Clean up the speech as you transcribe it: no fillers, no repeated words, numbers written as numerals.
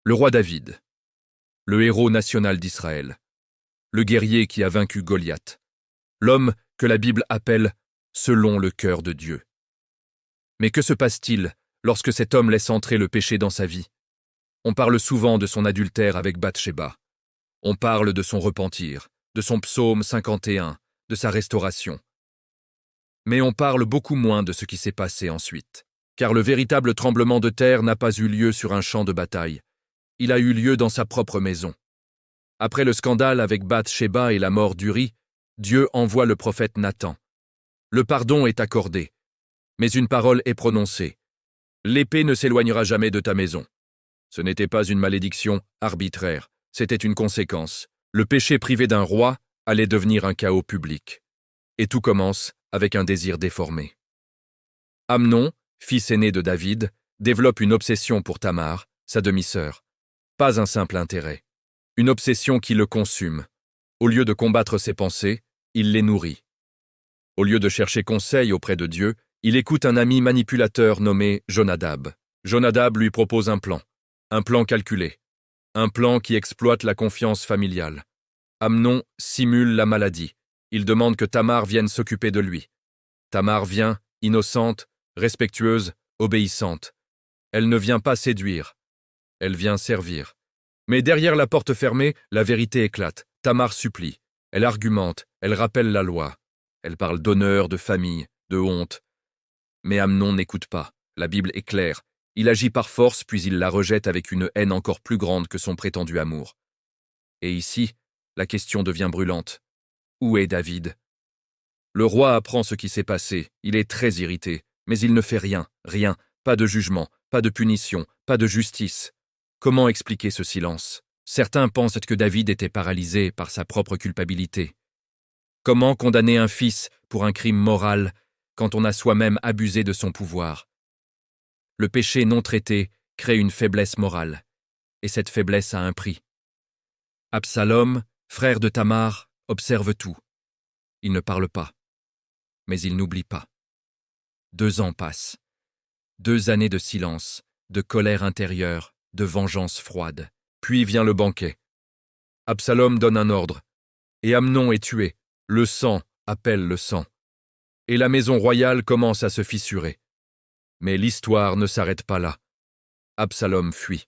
Le roi David, le héros national d'Israël, le guerrier qui a vaincu Goliath, l'homme que la Bible appelle « selon le cœur de Dieu ». Mais que se passe-t-il lorsque cet homme laisse entrer le péché dans sa vie? On parle souvent de son adultère avec Bathsheba. On parle de son repentir, de son psaume 51, de sa restauration. Mais on parle beaucoup moins de ce qui s'est passé ensuite, car le véritable tremblement de terre n'a pas eu lieu sur un champ de bataille. Il a eu lieu dans sa propre maison. Après le scandale avec Bathsheba et la mort d'Uri, Dieu envoie le prophète Nathan. Le pardon est accordé, mais une parole est prononcée. L'épée ne s'éloignera jamais de ta maison. Ce n'était pas une malédiction arbitraire, c'était une conséquence. Le péché privé d'un roi allait devenir un chaos public. Et tout commence avec un désir déformé. Amnon, fils aîné de David, développe une obsession pour Tamar, sa demi-sœur. Pas un simple intérêt. Une obsession qui le consume. Au lieu de combattre ses pensées, il les nourrit. Au lieu de chercher conseil auprès de Dieu, il écoute un ami manipulateur nommé Jonadab. Jonadab lui propose un plan calculé, un plan qui exploite la confiance familiale. Amnon simule la maladie. Il demande que Tamar vienne s'occuper de lui. Tamar vient, innocente, respectueuse, obéissante. Elle ne vient pas séduire. Elle vient servir. Mais derrière la porte fermée, la vérité éclate. Tamar supplie. Elle argumente. Elle rappelle la loi. Elle parle d'honneur, de famille, de honte. Mais Amnon n'écoute pas. La Bible est claire. Il agit par force, puis il la rejette avec une haine encore plus grande que son prétendu amour. Et ici, la question devient brûlante. Où est David? Le roi apprend ce qui s'est passé. Il est très irrité, mais il ne fait rien, pas de jugement, pas de punition, pas de justice. Comment expliquer ce silence? Certains pensent que David était paralysé par sa propre culpabilité. Comment condamner un fils pour un crime moral quand on a soi-même abusé de son pouvoir? Le péché non traité crée une faiblesse morale, et cette faiblesse a un prix. Absalom, frère de Tamar, observe tout. Il ne parle pas, mais il n'oublie pas. 2 ans passent. 2 années de silence, de colère intérieure, de vengeance froide. Puis vient le banquet. Absalom donne un ordre, et Amnon est tué. Le sang appelle le sang. Et la maison royale commence à se fissurer. Mais l'histoire ne s'arrête pas là. Absalom fuit.